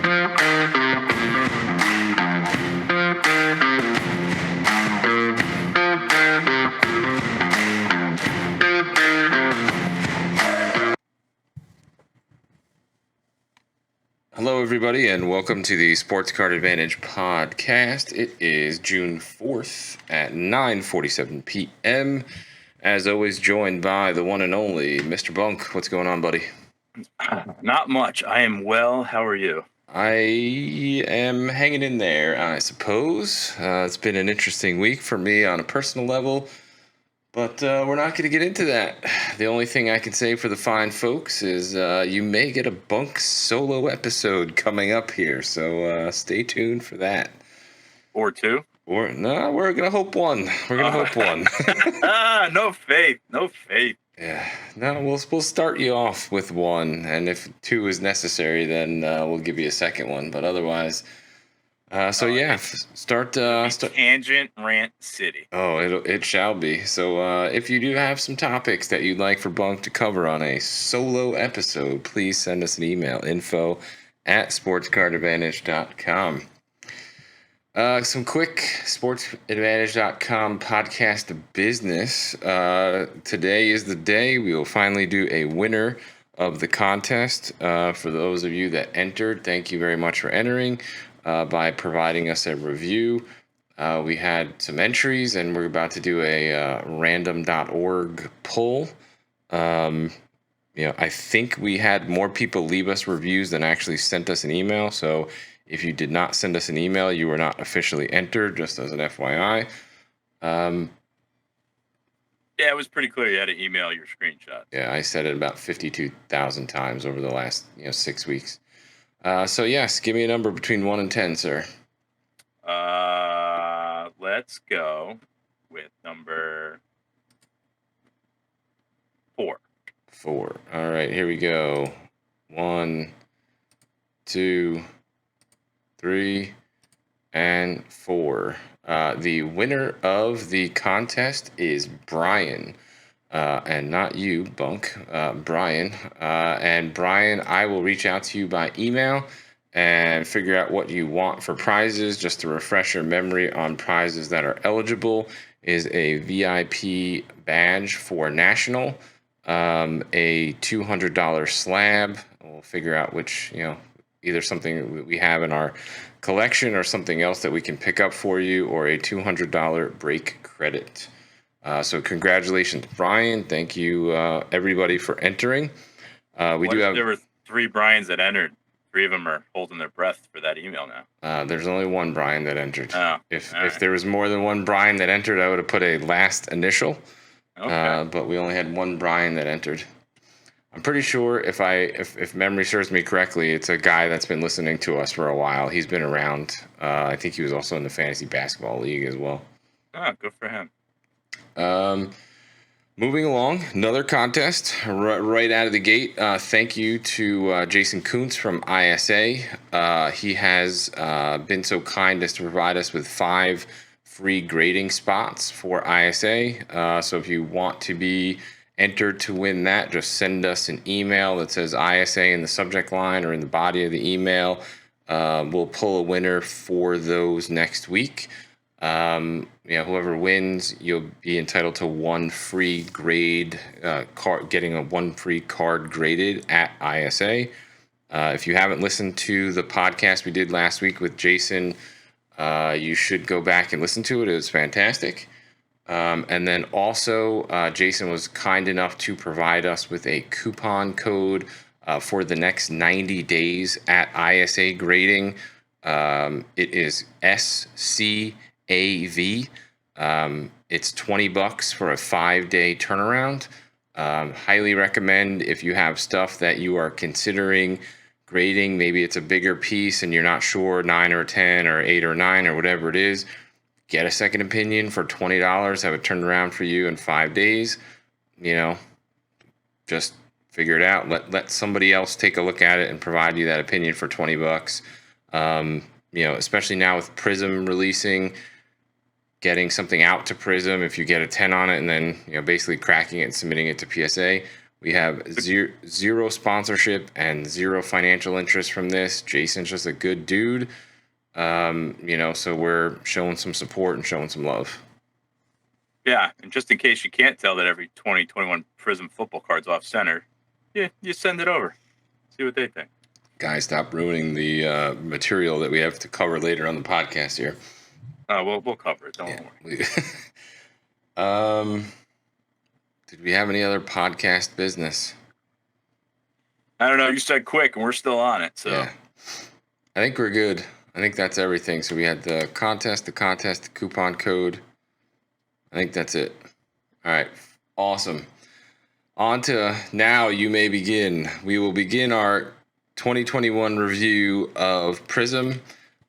Hello, everybody, and welcome to the Sports Card Advantage podcast. It is June 4th at 9:47 p.m. As always, joined by the one and only Mr. Bunk. What's going on, buddy? Not much. I am well. How are you? I am hanging in there, I suppose. It's been an interesting week for me on a personal level, but we're not going to get into that. The only thing I can say for the fine folks is you may get a Bunk solo episode coming up here, so stay tuned for that. Or two? Or no, we're gonna hope one. We're gonna hope one. No faith. No faith. Yeah. No, we'll start you off with one, and if two is necessary, then we'll give you a second one. But otherwise, start. Tangent Rant City. Oh, it shall be. So if you do have some topics that you'd like for Bunk to cover on a solo episode, please send us an email, info@sportscardadvantage.com. Some quick sportsadvantage.com podcast business. Today is the day we will finally do a winner of the contest. For those of you that entered, thank you very much for entering by providing us a review. We had some entries, and we're about to do a random.org poll. I think we had more people leave us reviews than actually sent us an email, so if you did not send us an email, you were not officially entered, just as an FYI. Yeah, it was pretty clear you had to email your screenshot. Yeah, I said it about 52,000 times over the last 6 weeks. So yes, give me a number between 1 and 10, sir. Let's go with number 4. 4. All right, here we go. 1, 2, 3, and 4. The winner of the contest is Brian, and not you, Bunk. Brian. And Brian, I will reach out to you by email and figure out what you want for prizes. Just to refresh your memory on prizes that are eligible is a VIP badge for National, a $200 slab. We'll figure out which, either something we have in our collection or something else that we can pick up for you, or a $200 break credit. So congratulations, Brian. Thank you, everybody, for entering. There were 3 Brians that entered. 3 of them are holding their breath for that email now. There's only one Brian that entered. Oh, if there was more than one Brian that entered, I would have put a last initial. Okay. But we only had one Brian that entered. I'm pretty sure if memory serves me correctly, it's a guy that's been listening to us for a while. He's been around. I think he was also in the Fantasy Basketball League as well. Ah, good for him. Moving along, another contest right out of the gate. Thank you to Jason Kuntz from ISA. He has been so kind as to provide us with 5 free grading spots for ISA. So if you want to be entered to win that, just send us an email that says ISA in the subject line or in the body of the email. We'll pull a winner for those next week. Whoever wins, you'll be entitled to 1 free grade card, getting a 1 free card graded at ISA. If you haven't listened to the podcast we did last week with Jason, you should go back and listen to it. It was fantastic. And then also, Jason was kind enough to provide us with a coupon code for the next 90 days at ISA grading. It is SCAV. It's $20 for a 5-day turnaround. Highly recommend if you have stuff that you are considering grading. Maybe it's a bigger piece and you're not sure, 9 or 10 or 8 or 9 or whatever it is. Get a second opinion for $20. Have it turned around for you in 5 days. Just figure it out. Let somebody else take a look at it and provide you that opinion for $20. Especially now with Prism releasing, getting something out to Prism. If you get a 10 on it and then basically cracking it and submitting it to PSA, We have zero sponsorship and zero financial interest from this. Jason's just a good dude. So we're showing some support and showing some love. Yeah, and just in case you can't tell that every 2021 Prism football card's off center, you send it over. See what they think. Guys, stop ruining the material that we have to cover later on the podcast here. We'll cover it. Don't worry. Did we have any other podcast business? I don't know. You said quick, and we're still on it. So yeah. I think we're good. I think that's everything. So we had the contest, the coupon code. I think that's it. All right. Awesome. On to now you may begin. We will begin our 2021 review of Prism.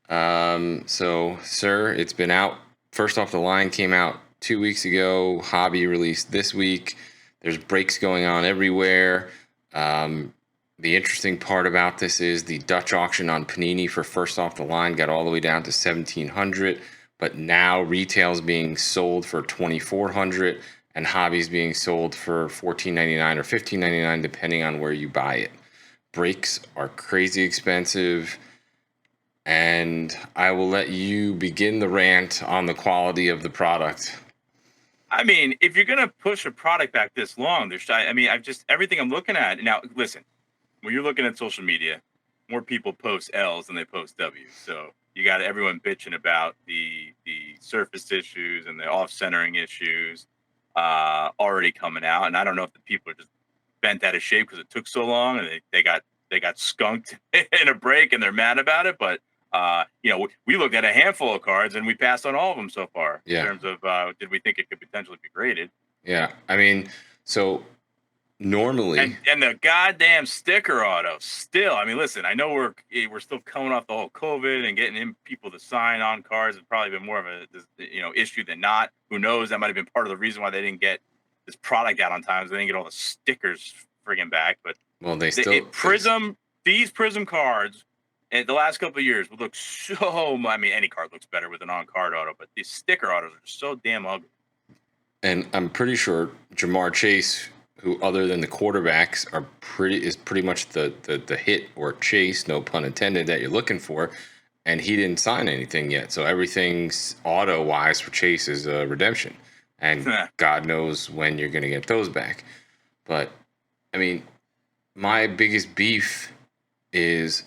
So, sir, it's been out. First Off the Line came out 2 weeks ago. Hobby released this week. There's breaks going on everywhere. The interesting part about this is the Dutch auction on Panini for First Off the Line got all the way down to $1,700, but now retail's being sold for $2,400 and hobby's being sold for $14.99 or $15.99 depending on where you buy it. Breaks are crazy expensive, and I will let you begin the rant on the quality of the product. I mean, if you're gonna push a product back this long, everything I'm looking at now. Listen, when you're looking at social media, more people post L's than they post W's. So you got everyone bitching about the surface issues and the off-centering issues already coming out. And I don't know if the people are just bent out of shape because it took so long and they got skunked in a break and they're mad about it. But we looked at a handful of cards and we passed on all of them so far in terms of did we think it could potentially be graded? Yeah, I mean, so normally and the goddamn sticker auto still. I mean, listen, I know we're still coming off the whole COVID and getting in people to sign on cards has probably been more of a issue than not. Who knows? That might have been part of the reason why they didn't get this product out on time. So they didn't get all the stickers friggin' back. But these Prism cards in the last couple of years would look so. I mean, any card looks better with an on-card auto, but these sticker autos are so damn ugly. And I'm pretty sure Jamar Chase, who other than the quarterbacks is pretty much the hit or chase, no pun intended, that you're looking for, and he didn't sign anything yet. So everything's auto wise for Chase is a redemption, and God knows when you're going to get those back. But I mean, my biggest beef is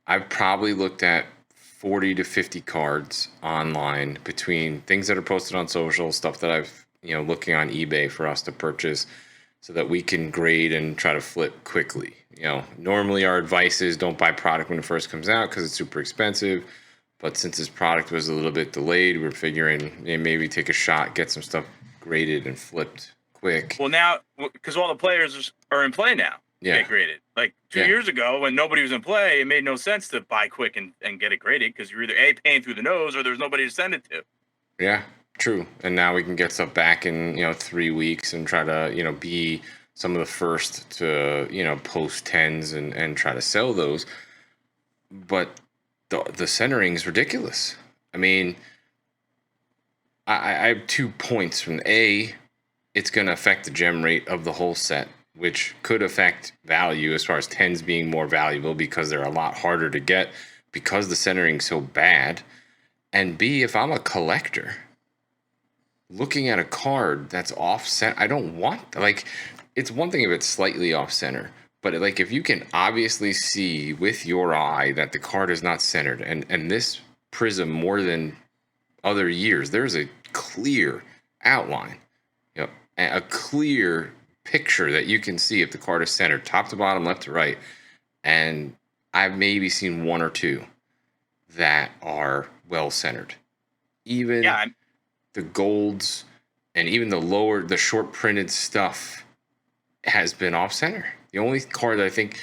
I've probably looked at 40 to 50 cards online between things that are posted on social, stuff that I've looking on eBay for us to purchase so that we can grade and try to flip quickly. Normally our advice is don't buy product when it first comes out because it's super expensive. But since this product was a little bit delayed, we're figuring maybe take a shot, get some stuff graded and flipped quick. Well, now, because all the players are in play now, get graded. Like 2 years ago when nobody was in play, it made no sense to buy quick and get it graded because you're either paying through the nose or there's nobody to send it to. Yeah. True. And now we can get stuff back in 3 weeks and try to be some of the first to post 10s and try to sell those. But the centering is ridiculous. I mean, I have 2 points. From it's going to affect the gem rate of the whole set, which could affect value as far as 10s being more valuable because they're a lot harder to get because the centering's so bad. And B, if I'm a collector looking at a card that's off center, I don't want, it's one thing if it's slightly off center, but if you can obviously see with your eye that the card is not centered, and this Prism more than other years, there's a clear outline, a clear picture that you can see if the card is centered, top to bottom, left to right, and I've maybe seen 1 or 2 that are well centered. Even the golds and even the short printed stuff has been off center. The only card that I think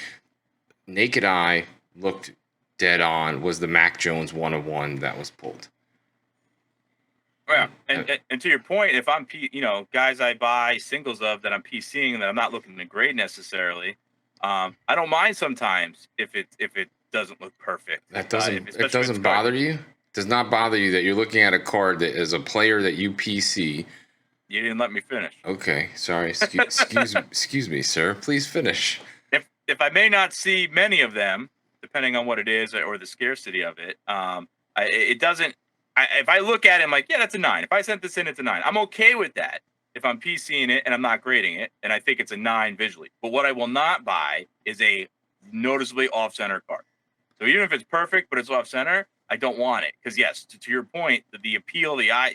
naked eye looked dead on was the Mac Jones 1/1 that was pulled. Yeah, and to your point, if I'm guys I buy singles of that I'm PCing that I'm not looking to grade necessarily, I don't mind sometimes if it doesn't look perfect. That doesn't bother you? Does not bother you that you're looking at a card that is a player that you PC You didn't let me finish. Okay, sorry. Excuse me, sir. Please finish. If I may not see many of them, depending on what it is or the scarcity of it, it doesn't. If I look at it, I'm like, yeah, that's a 9. If I sent this in, it's a 9. I'm okay with that. If I'm PCing it and I'm not grading it, and I think it's a 9 visually. But what I will not buy is a noticeably off-center card. So even if it's perfect but it's off-center, I don't want it because yes, to your point, the appeal, the eye,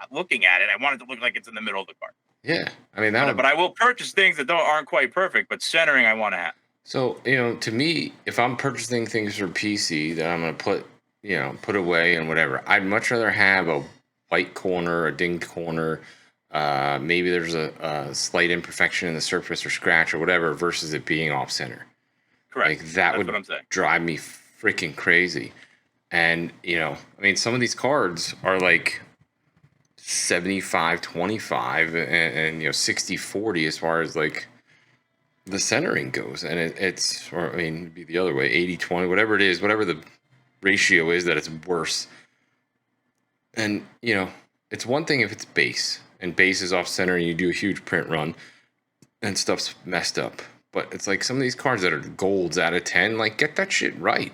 looking at it, I want it to look like it's in the middle of the card. Yeah, I mean that would. But I will purchase things that aren't quite perfect, but centering I want to have. So, to me, if I'm purchasing things for PC that I'm going to put away and whatever, I'd much rather have a white corner, a dinged corner, maybe there's a slight imperfection in the surface or scratch or whatever versus it being off center. Correct. Like that That's would what I'm saying. drive me freaking crazy. And, I mean, some of these cards are like 75-25 and 60-40 as far as like the centering goes, and or I mean, it'd be the other way, 80-20, whatever it is, whatever the ratio is that it's worse. And, it's one thing if it's base, and base is off center and you do a huge print run and stuff's messed up. But it's like some of these cards that are golds out of 10, like, get that shit right.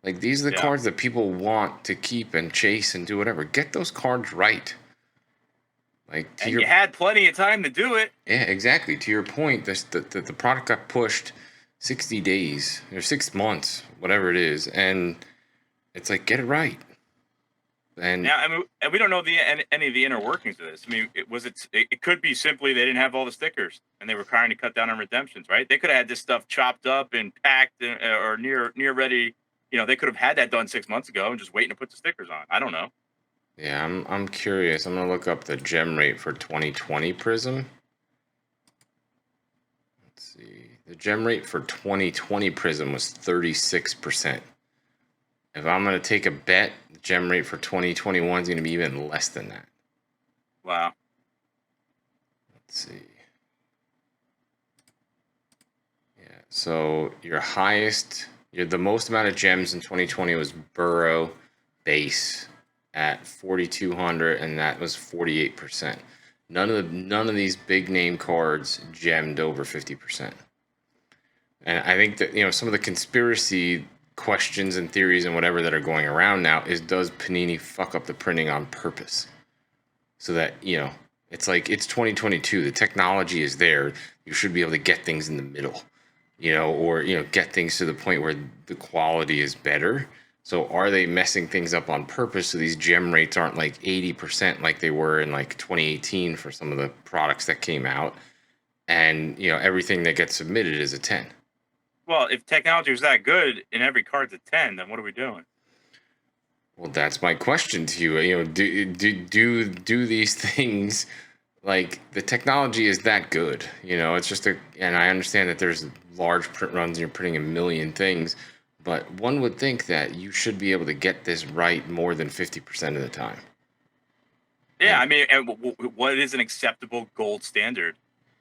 Like, these are the cards that people want to keep and chase and do whatever. Get those cards right. Like, you had plenty of time to do it. Yeah, exactly. To your point, the product got pushed 60 days or 6 months, whatever it is, and it's like, get it right. And yeah, I mean, and we don't know any of the inner workings of this. I mean, it could be simply they didn't have all the stickers and they were trying to cut down on redemptions, right? They could have had this stuff chopped up and packed or near ready. They could have had that done 6 months ago and just waiting to put the stickers on. I don't know. Yeah, I'm curious. I'm gonna look up the gem rate for 2020 Prism. Let's see. The gem rate for 2020 Prism was 36%. If I'm gonna take a bet, the gem rate for 2021 is gonna be even less than that. Wow. Let's see. Yeah. So the most amount of gems in 2020 was Burrow base at 4,200, and that was 48%. None of these big name cards gemmed over 50%. And I think that some of the conspiracy questions and theories and whatever that are going around now is, does Panini fuck up the printing on purpose? So that it's like, it's 2022. The technology is there. You should be able to get things in the middle, or get things to the point where the quality is better. So are they messing things up on purpose so these gem rates aren't like 80% like they were in like 2018 for some of the products that came out, and everything that gets submitted is a 10? Well, if technology was that good and every card's a 10, then what are we doing? Well, that's my question to you. Do these things, like, the technology is that good? It's just and I understand that there's large print runs and you're printing a million things, but one would think that you should be able to get this right more than 50% of the time. Yeah, I mean, and what is an acceptable gold standard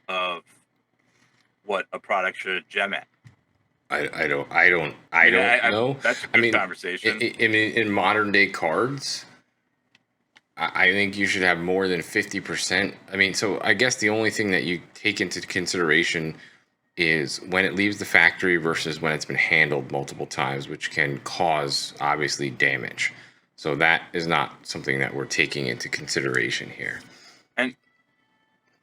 of what a product should gem at? I don't know. That's a good conversation. In modern day cards, I think you should have more than 50%. I mean, so I guess the only thing that you take into consideration is when it leaves the factory versus when it's been handled multiple times, which can cause, obviously, damage. So that is not something that we're taking into consideration here.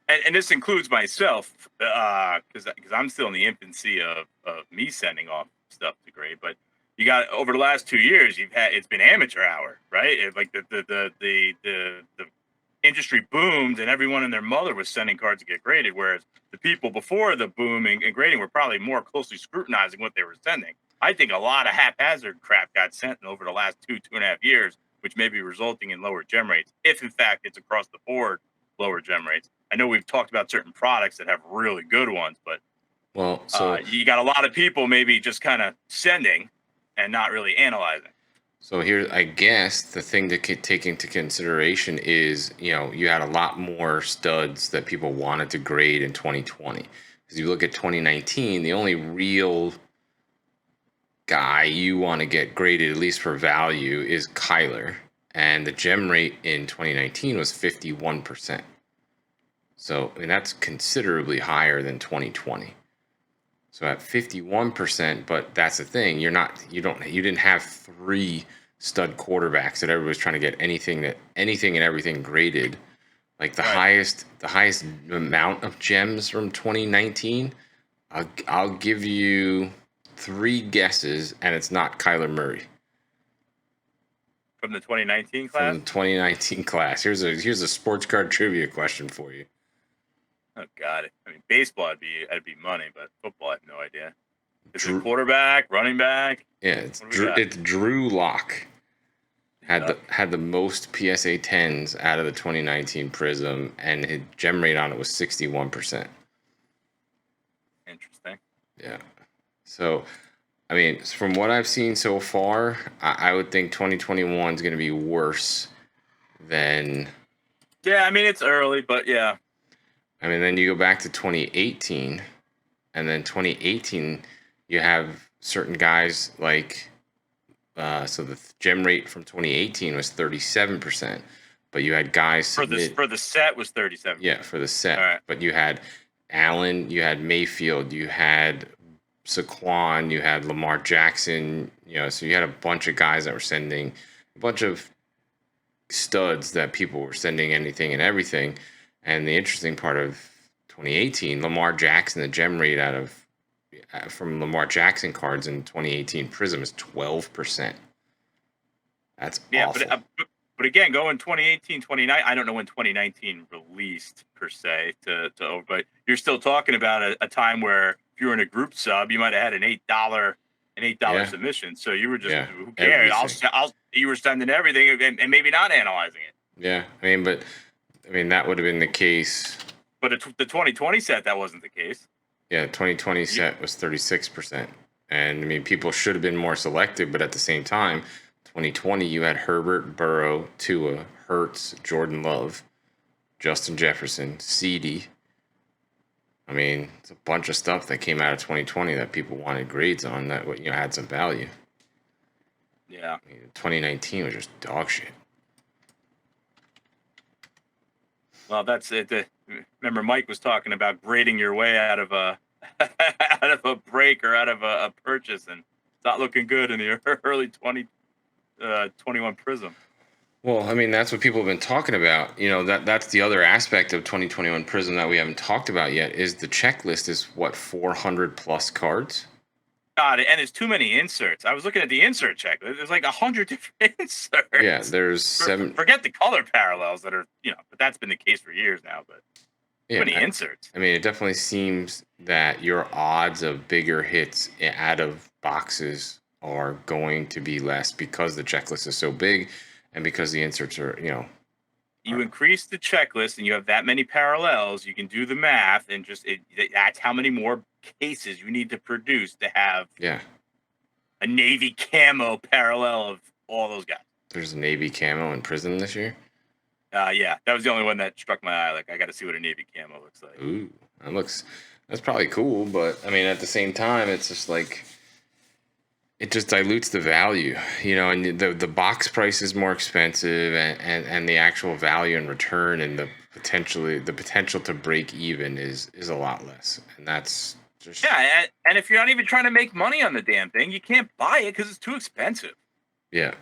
And this includes myself, because I'm still in the infancy of me sending off stuff to grade. But you got, over the last 2 years, it's been amateur hour, right? Like the industry boomed and everyone and their mother was sending cards to get graded, whereas the people before the boom and grading were probably more closely scrutinizing what they were sending. I think a lot of haphazard crap got sent over the last 2.5 years, which may be resulting in lower gem rates, if in fact it's across the board lower gem rates. I know we've talked about certain products that have really good ones, but you got a lot of people maybe just kind of sending and not really analyzing. So here, I guess the thing to take into consideration is, you had a lot more studs that people wanted to grade in 2020. Because you look at 2019, the only real guy you want to get graded, at least for value, is Kyler. And the gem rate in 2019 was 51%. So, I mean, that's considerably higher than 2020. So at 51%, but that's the thing. You didn't have three stud quarterbacks that everybody's trying to get anything and everything graded. Like the highest amount of gems from 2019. I'll give you three guesses, and it's not Kyler Murray. From the 2019 class? From the 2019 class. Here's a sports card trivia question for you. Oh God! I mean, baseball, I'd be money, but football, I have no idea. Is it quarterback, running back? Yeah, it's Drew Lock. Had the most PSA 10s out of the 2019 Prism, and his gem rate on it was 61%. Interesting. Yeah. So, I mean, from what I've seen so far, I would think 2021 is going to be worse than. Yeah, I mean, it's early, but yeah. I mean, then you go back to 2018, and then 2018, you have certain guys like. So the gem rate from 2018 was 37%, but you had guys for the set was 37. Yeah, for the set. All right. But you had Allen, you had Mayfield, you had Saquon, you had Lamar Jackson. So you had a bunch of guys that were sending a bunch of studs that people were sending anything and everything. And the interesting part of 2018, Lamar Jackson, the gem rate from Lamar Jackson cards in 2018 Prism is 12%. That's awful. But again, going 2018, 2019, I don't know when 2019 released per se but you're still talking about a time where if you were in a group sub, you might have had an $8 submission. So you were just who cares? You were sending everything and maybe not analyzing it. Yeah, I mean that would have been the case. But the 2020 set, that wasn't the case. Yeah, 2020 set was 36%. And, I mean, people should have been more selective, but at the same time, 2020, you had Herbert, Burrow, Tua, Hurts, Jordan Love, Justin Jefferson, CeeDee. I mean, it's a bunch of stuff that came out of 2020 that people wanted grades on that had some value. Yeah. I mean, 2019 was just dog shit. Well, that's it. Remember, Mike was talking about grading your way out of a break or out of a purchase, and it's not looking good in the early 2021 Prism. Well, I mean, that's what people have been talking about. That's the other aspect of 2021 Prism that we haven't talked about yet is the checklist is 400 plus cards. God, and there's too many inserts. I was looking at the insert checklist. There's like 100 different inserts. Yeah, there's 7. Forget the color parallels that are, but that's been the case for years now. But too many inserts. I mean, it definitely seems that your odds of bigger hits out of boxes are going to be less because the checklist is so big, and because the inserts are, You increase the checklist, and you have that many parallels. You can do the math, and that's how many more cases you need to produce to have a Navy camo parallel of all those guys. There's a Navy camo in Prism this year? Yeah, that was the only one that struck my eye. Like, I got to see what a Navy camo looks like. Ooh, that's probably cool, but I mean, at the same time, it's just like, it just dilutes the value, and the box price is more expensive, and the actual value in return and the potential to break even is a lot less, and that's just and if you're not even trying to make money on the damn thing, you can't buy it because it's too expensive. Yeah,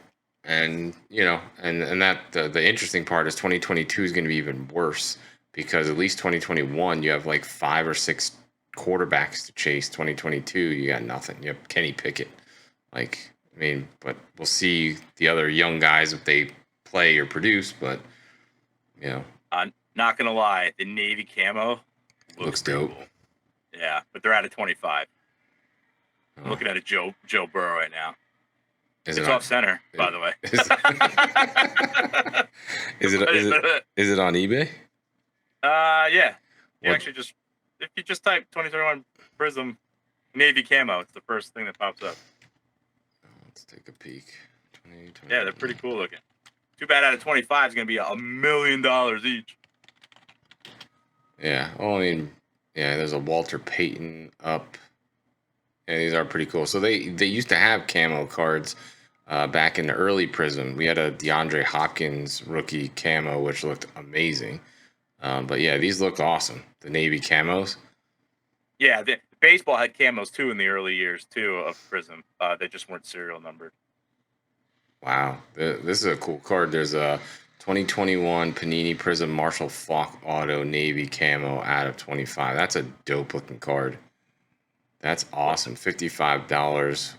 and and that the interesting part is 2022 is going to be even worse because at least 2021 you have like 5 or 6 quarterbacks to chase. 2022 you got nothing. You have Kenny Pickett. Like, I mean, but we'll see the other young guys if they play or produce, but, I'm not going to lie. The Navy camo looks dope. Cool. Yeah, but they're out of 25. I'm looking at a Joe Burrow right now. It's off center, by the way. Is it on eBay? Yeah. Actually if you just type 2021 Prism Navy camo, it's the first thing that pops up. Let's take a peek. Yeah, they're pretty cool looking. Too bad out of 25 is going to be $1 million each. Yeah. Well, I mean, there's a Walter Payton up. Yeah, these are pretty cool. So they used to have camo cards back in the early Prism. We had a DeAndre Hopkins rookie camo, which looked amazing. But yeah, these look awesome. The navy camos. Yeah, the baseball had camos too in the early years too of Prism. They just weren't serial numbered. Wow, this is a cool card. There's a 2021 Panini Prism Marshall Faulk Auto Navy Camo out of 25. That's a dope looking card. That's awesome. $55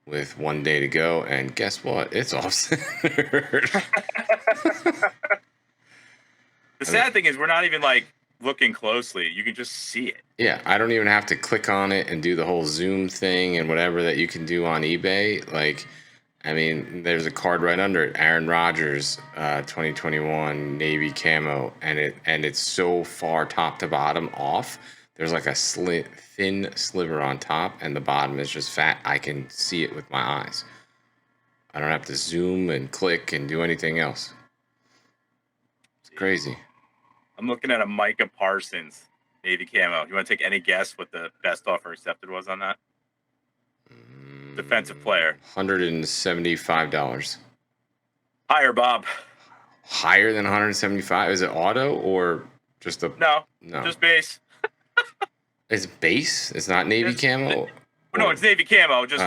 with 1 day to go, and guess what? It's off-centered. The sad thing is we're not even like looking closely. You can just see it. Yeah, I don't even have to click on it and do the whole zoom thing and whatever that you can do on eBay. Like, I mean, there's a card right under it, Aaron Rodgers, 2021 Navy Camo, and it's so far top to bottom off. There's like a thin sliver on top, and the bottom is just fat. I can see it with my eyes. I don't have to zoom and click and do anything else. It's crazy. I'm looking at a Micah Parsons Navy Camo. You want to take any guess what the best offer accepted was on that? Defensive player. $175. Higher, Bob. Higher than 175? Is it auto or just a... No, No. just base. It's base? It's not Navy camo? No, it's Navy Camo, just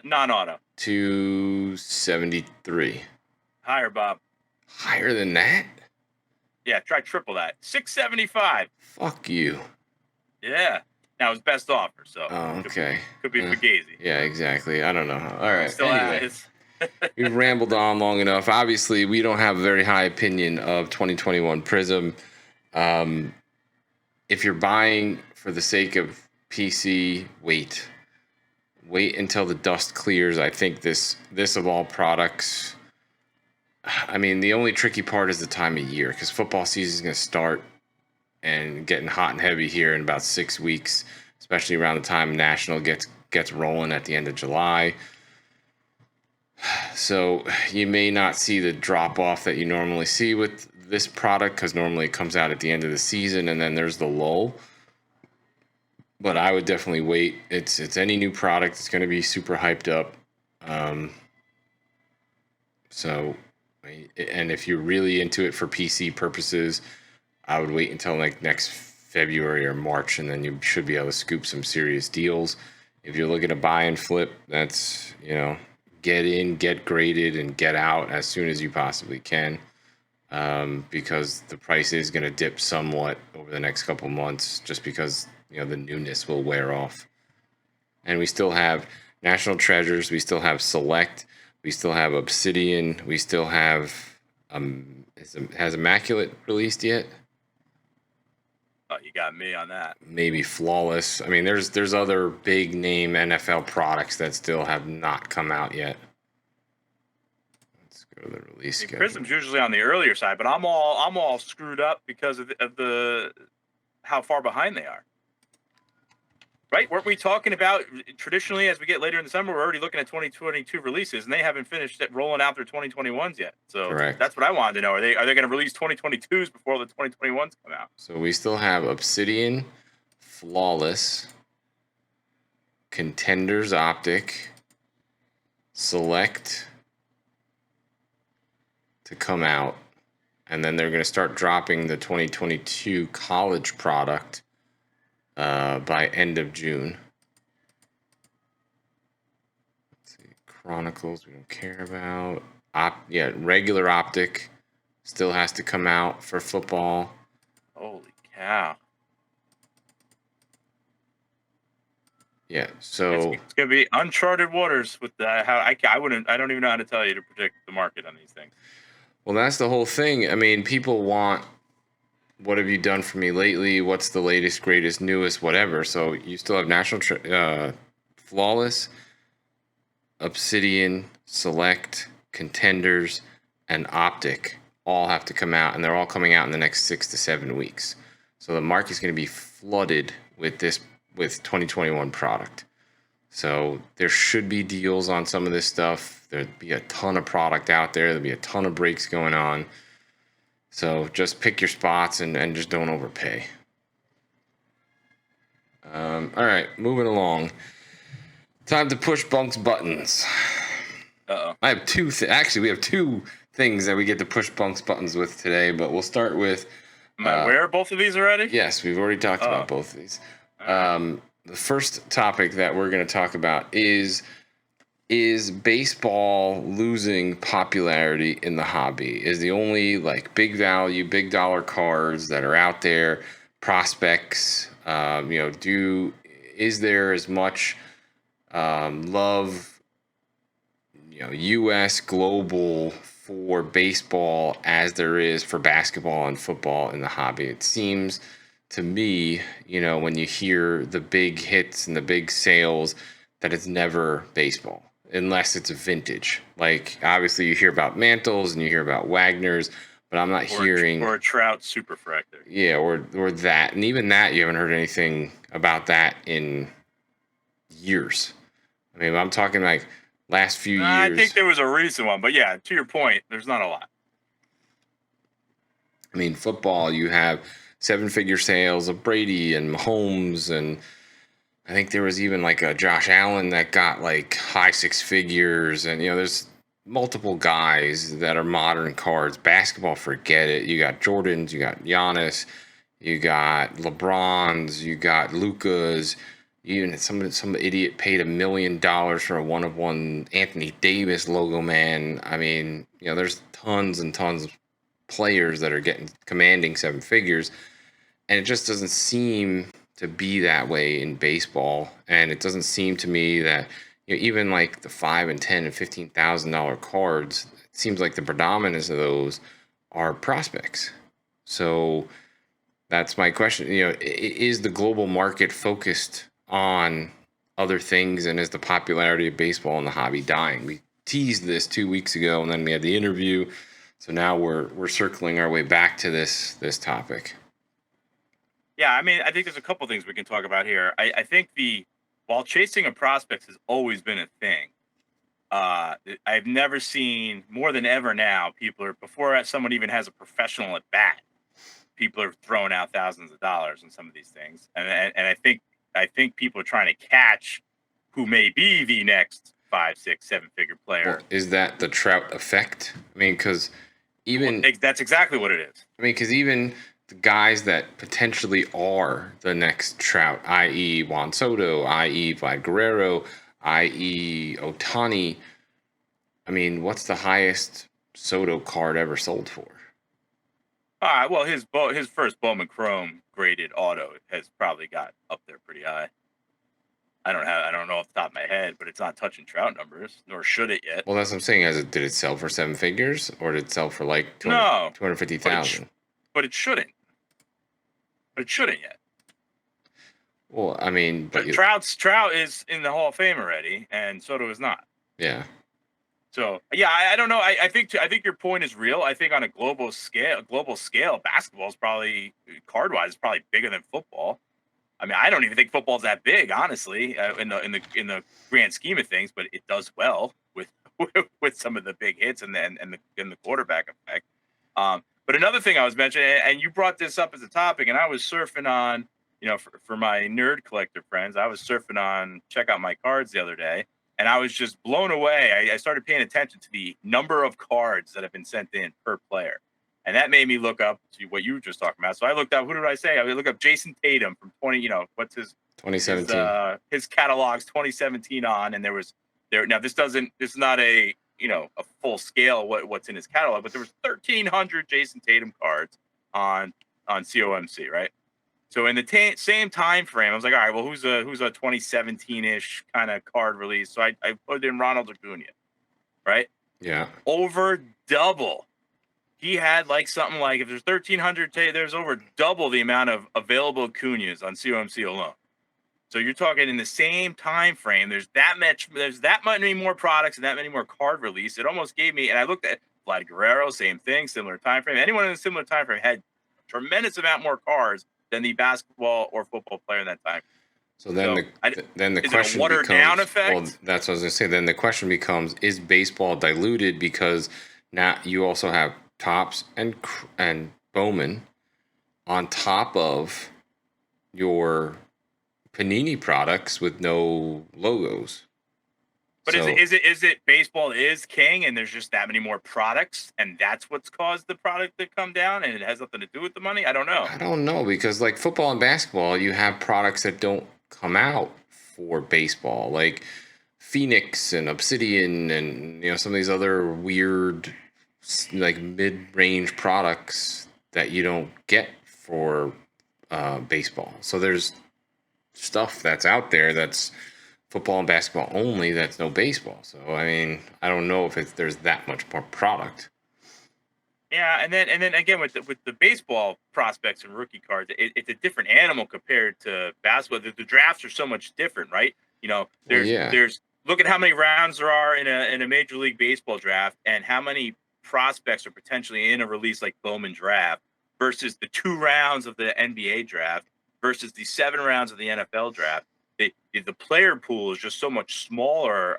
non-auto. 273. Higher, Bob. Higher than that? Yeah, try triple that. 675. Fuck you. Yeah. Now it's best offer, so Oh, okay. could be Fugazi. Yeah, exactly. I don't know. All right. Still Anyway, we've rambled on long enough. Obviously, we don't have a very high opinion of 2021 Prism. If you're buying for the sake of PC, wait until the dust clears. I think this of all products. I mean, the only tricky part is the time of year, because football season is going to start and getting hot and heavy here in about 6 weeks, especially around the time National gets rolling at the end of July. So you may not see the drop off that you normally see with this product, because normally it comes out at the end of the season and then there's the lull. But I would definitely wait. It's any new product. It's going to be super hyped up. So, and if you're really into it for PC purposes, I would wait until like next February or March, and then you should be able to scoop some serious deals. If you're looking to buy and flip, that's, get in, get graded, and get out as soon as you possibly can, because the price is going to dip somewhat over the next couple months, just because the newness will wear off. And we still have National Treasures, we still have Select, we still have Obsidian, we still have has Immaculate released yet? Oh, you got me on that. Maybe Flawless. I mean, there's other big name NFL products that still have not come out yet. Let's go to the release schedule. Prism's usually on the earlier side, but I'm all screwed up because of the how far behind they are. Right? Weren't we talking about traditionally as we get later in the summer, we're already looking at 2022 releases, and they haven't finished rolling out their 2021s yet. So Correct. That's what I wanted to know. Are they going to release 2022s before the 2021s come out? So we still have Obsidian, Flawless, Contenders Optic, Select to come out, and then they're going to start dropping the 2022 college product by end of June. Let's see, Chronicles we don't care about. Regular Optic still has to come out for football. Holy cow! Yeah, so it's gonna be uncharted waters with how I don't even know how to tell you to predict the market on these things. Well, that's the whole thing. I mean, people want, what have you done for me lately? What's the latest, greatest, newest, whatever? So you still have National Flawless, Obsidian, Select, Contenders, and Optic all have to come out, and they're all coming out in the next 6 to 7 weeks. So the market's going to be flooded with 2021 product. So there should be deals on some of this stuff. There'd be a ton of product out there. There'll be a ton of breaks going on. So just pick your spots and just don't overpay. All right, moving along. Time to push Bunk's buttons. Uh-oh. I have two. Actually, we have two things that we get to push Bunk's buttons with today, but we'll start with. Am I aware of both of these already? Yes, we've already talked about both of these. Right. The first topic that we're going to talk about is baseball losing popularity in the hobby? Is the only like big value, big dollar cards that are out there prospects? Is there as much love, U.S. global for baseball as there is for basketball and football in the hobby? It seems to me, when you hear the big hits and the big sales, that it's never baseball unless it's a vintage. Like obviously you hear about Mantles and you hear about Wagner's, but I'm not hearing or a Trout Superfractor. Yeah, or that, and even that you haven't heard anything about that in years. I mean, I'm talking like last few years. I think there was a recent one, but yeah, to your point, there's not a lot. I mean, football, you have 7-figure sales of Brady and Mahomes, and I think there was even like a Josh Allen that got like high 6 figures, and there's multiple guys that are modern cards. Basketball, forget it. You got Jordans, you got Giannis, you got LeBrons, you got Lukas. Even some idiot paid $1 million for a one-of-one Anthony Davis logo man. I mean, there's tons and tons of players that are commanding 7 figures, and it just doesn't seem to be that way in baseball. And it doesn't seem to me that even like the $5 and $10 and $15,000 cards, it seems like the predominance of those are prospects. So that's my question. Is the global market focused on other things, and is the popularity of baseball in the hobby dying? We teased this 2 weeks ago, and then we had the interview. So now we're circling our way back to this topic. Yeah, I mean, I think there's a couple things we can talk about here. I think while chasing a prospect has always been a thing, I've never seen more than ever now. Before someone even has a professional at bat, people are throwing out thousands of dollars on some of these things, and I think people are trying to catch who may be the next 5, 6, 7-figure player. Well, is that the Trout effect? I mean, because that's exactly what it is. I mean, because even the guys that potentially are the next Trout, i.e. Juan Soto, i.e. Vlad Guerrero, i.e. Ohtani. I mean, what's the highest Soto card ever sold for? Well, his first Bowman Chrome graded auto has probably got up there pretty high. I don't know off the top of my head, but it's not touching Trout numbers, nor should it yet. Well, that's what I'm saying. Did it sell for 7 figures, or did it sell for like 250,000? But it shouldn't. But it shouldn't yet. Well, I mean, but Trout is in the Hall of Fame already, and Soto is not. Yeah. So yeah, I don't know. I think your point is real. I think on a global scale, basketball is probably card-wise probably bigger than football. I mean, I don't even think football's that big, honestly, in the grand scheme of things. But it does well with some of the big hits and the quarterback effect. But another thing I was mentioning, and you brought this up as a topic, and I was surfing on, for my nerd collector friends, I was surfing on Check Out My Cards the other day, and I was just blown away. I started paying attention to the number of cards that have been sent in per player. And that made me look up to what you were just talking about. So I looked up, who did I say? I looked up Jason Tatum from what's his 2017. His catalog's 2017 on, and now this is not a full scale what's in his catalog, but there was 1,300 Jason Tatum cards on COMC, right? So in the same time frame, I was like, all right, well, who's a 2017-ish kind of card release? So I put in Ronald Acuna, right? Yeah. Over double. He had something like, if there's 1,300, there's over double the amount of available Acunas on COMC alone. So you're talking in the same time frame. There's that many more products and that many more card release. It almost gave me, and I looked at Vlad Guerrero, same thing, similar time frame. Anyone in a similar time frame had a tremendous amount more cards than the basketball or football player in that time. So then the question becomes, down effect? Well, that's what I was going to say. Then the question becomes, is baseball diluted because now you also have Topps and Bowman on top of your Panini products with no logos? But is it baseball is king and there's just that many more products and that's what's caused the product to come down and it has nothing to do with the money? I don't know. I don't know, because like football and basketball, you have products that don't come out for baseball, like Phoenix and Obsidian and some of these other weird like mid-range products that you don't get for baseball. So there's stuff that's out there that's football and basketball only, that's no baseball. So I mean, I don't know if there's that much more product. Yeah, and then again with the baseball prospects and rookie cards, it's a different animal compared to basketball. The drafts are so much different, right? Well, yeah. There's look at how many rounds there are in a major league baseball draft, and how many prospects are potentially in a release like Bowman draft versus the 2 rounds of the NBA draft versus the 7 rounds of the NFL draft. The player pool is just so much smaller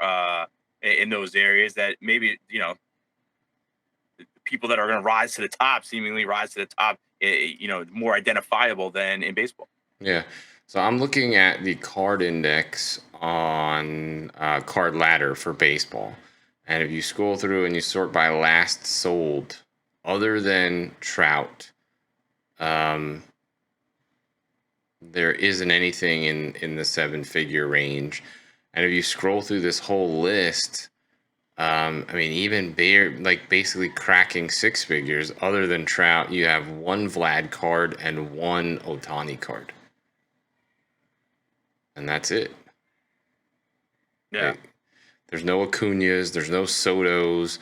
in those areas that maybe people that are going to rise to the top, seemingly rise to the top, more identifiable than in baseball. Yeah. So I'm looking at the card index on Card Ladder for baseball. And if you scroll through and you sort by last sold, other than Trout, there isn't anything in the 7-figure range. And if you scroll through this whole list, I mean, even basically cracking 6 figures, other than Trout, you have 1 Vlad card and 1 Otani card. And that's it. Yeah. There's no Acuñas, there's no Sotos.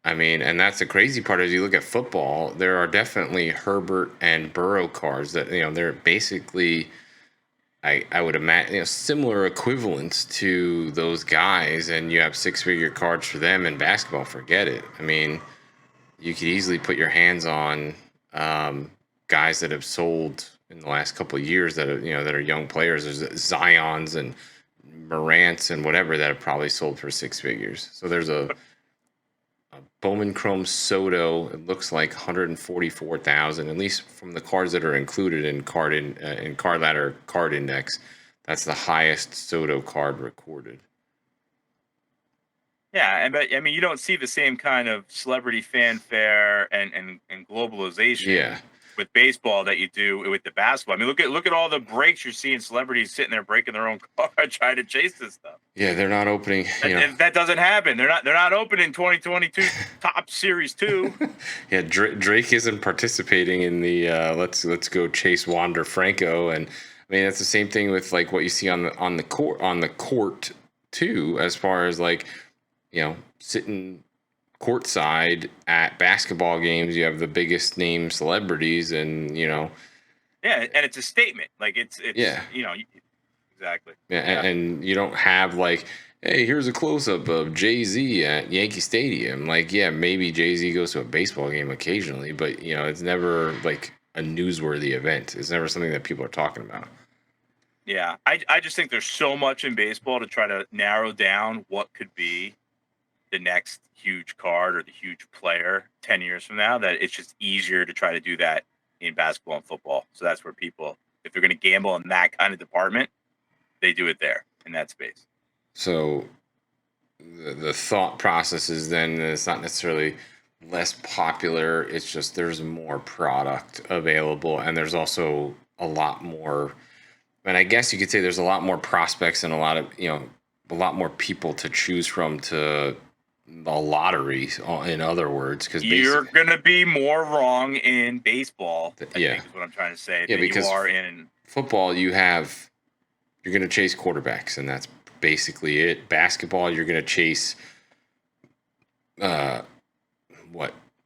I mean, and that's the crazy part. As you look at football, there are definitely Herbert and Burrow cards that, they're basically, I would imagine, similar equivalents to those guys, and you have 6-figure cards for them. In basketball, forget it. I mean, you could easily put your hands on guys that have sold in the last couple of years that are, that are young players. There's Zions and Morants and whatever that have probably sold for 6 figures. So there's a Bowman Chrome Soto. It looks like 144,000, at least from the cards that are included in Card Ladder card index. That's the highest Soto card recorded. Yeah, but I mean, you don't see the same kind of celebrity fanfare and globalization with baseball that you do with the basketball. I mean, look at all the breaks you're seeing celebrities sitting there breaking their own card trying to chase this stuff. Yeah, they're not opening. That doesn't happen. They're not opening 2022 Top Series 2. Yeah, Drake isn't participating in the let's go chase Wander Franco, and I mean that's the same thing with like what you see on the court too, as far as like sitting courtside at basketball games. You have the biggest name celebrities, and yeah, and it's a statement. Like it's exactly. Yeah, and you don't have like, hey, here's a close-up of Jay-Z at Yankee Stadium. Like, yeah, maybe Jay-Z goes to a baseball game occasionally, but it's never like a newsworthy event. It's never something that people are talking about. Yeah, I just think there's so much in baseball to try to narrow down what could be the next huge card or the huge player 10 years from now, that it's just easier to try to do that in basketball and football. So that's where people, if they're going to gamble in that kind of department, they do it there in that space. So the thought process is then it's not necessarily less popular. It's just there's more product available, and there's also a lot more. And I guess you could say there's a lot more prospects and a lot more people to choose from to the lottery, in other words, because you're going to be more wrong in baseball. I think is what I'm trying to say. Yeah, because you are in football, you're going to chase quarterbacks, and that's basically it. Basketball, you're going to chase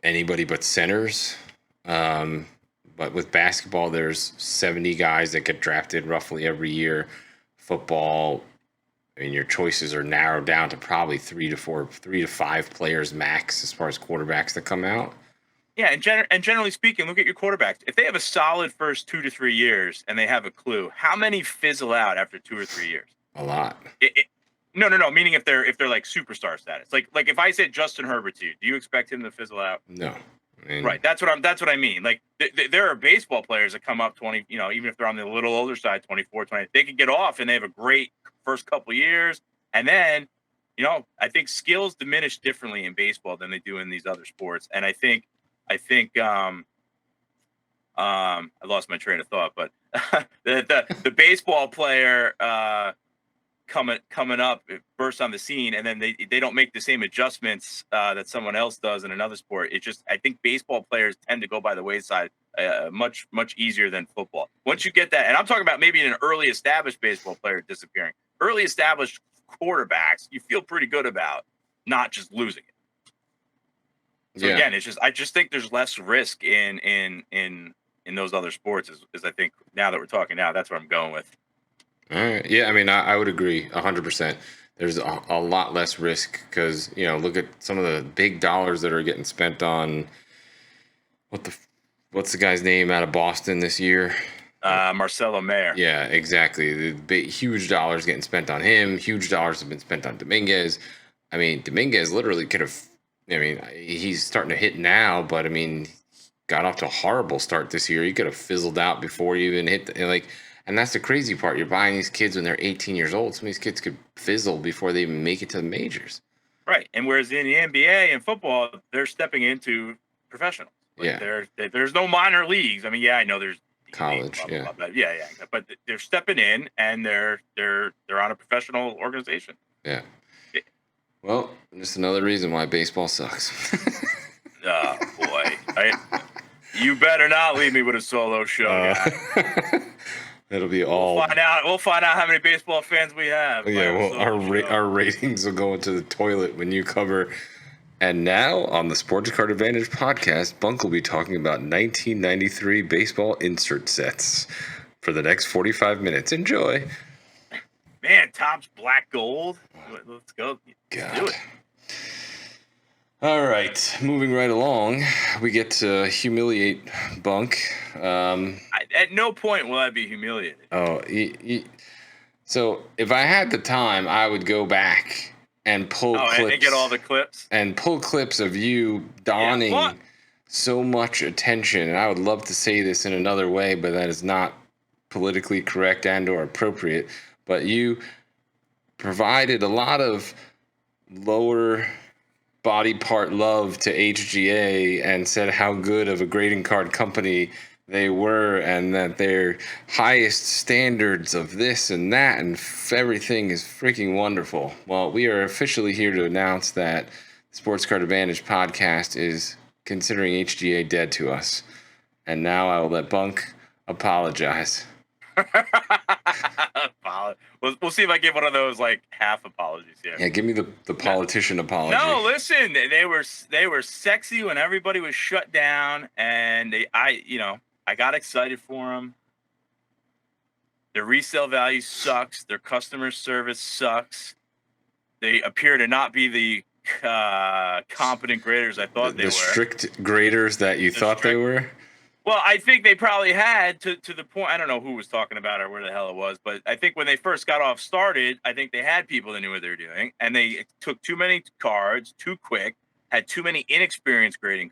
anybody but centers. But with basketball, there's 70 guys that get drafted roughly every year. Football, I mean, your choices are narrowed down to probably 3 to 5 players max as far as quarterbacks that come out. Yeah, and generally speaking, look at your quarterbacks. If they have a solid first 2 to 3 years and they have a clue, how many fizzle out after 2 or 3 years? A lot. No. Meaning if they're like superstar status. Like if I said Justin Herbert to you, do you expect him to fizzle out? No. Right. That's what I mean. Like there are baseball players that come up 20, even if they're on the little older side, 24, 20, they can get off and they have a great first couple years, and then I think skills diminish differently in baseball than they do in these other sports. And I lost my train of thought, but the baseball player coming up bursts on the scene, and then they don't make the same adjustments that someone else does in another sport. It just I think baseball players tend to go by the wayside much easier than football. Once you get that, and I'm talking about maybe an early established baseball player disappearing. Early established quarterbacks, you feel pretty good about not just losing it. So again, I just think there's less risk in those other sports. Is I think now that we're talking now, that's what I'm going with. All right. Yeah, I mean, I would agree 100%. There's a lot less risk because, look at some of the big dollars that are getting spent on what's the guy's name out of Boston this year? Marcelo Mayer. Yeah, exactly. The big, huge dollars getting spent on him. Huge dollars have been spent on Dominguez. I mean, Dominguez literally could have. I mean, he's starting to hit now, but I mean, got off to a horrible start this year. He could have fizzled out before he even hit and that's the crazy part. You're buying these kids when they're 18 years old. Some of these kids could fizzle before they even make it to the majors. Right. And whereas in the NBA and football, they're stepping into professionals. There's no minor leagues. I mean, I know there's college, blah, blah, blah. But they're stepping in and they're on a professional organization. Yeah. Well, just another reason why baseball sucks. Oh boy. You better not leave me with a solo show, guy. It'll be all. We'll find out how many baseball fans we have. Yeah, well, our ratings will go into the toilet when you cover. And now on the Sports Card Advantage podcast, Bunk will be talking about 1993 baseball insert sets for the next 45 minutes. Enjoy. Man, Topps Black Gold. Let's go. Let's do it. All right, moving right along, we get to humiliate Bunk. At no point will I be humiliated. Oh, so if I had the time, I would go back and pull clips. And get all the clips? And pull clips of you donning so much attention. And I would love to say this in another way, but that is not politically correct and or appropriate. But you provided a lot of lower body part love to HGA and said how good of a grading card company they were and that their highest standards of this and that and everything is freaking wonderful. Well, we are officially here to announce that Sports Card Advantage podcast is considering HGA dead to us. And now I will let Bunk apologize. We'll see if I get one of those half apologies here. Yeah, give me the politician apology. No, listen, they were sexy when everybody was shut down, and I got excited for them. Their resale value sucks. Their customer service sucks. They appear to not be the competent graders I thought they were. The strict graders that you thought they were? Well, I think they probably had to the point. I don't know who was talking about it or where the hell it was, but I think when they first got started, I think they had people that knew what they were doing, and they took too many cards too quick, had too many inexperienced grading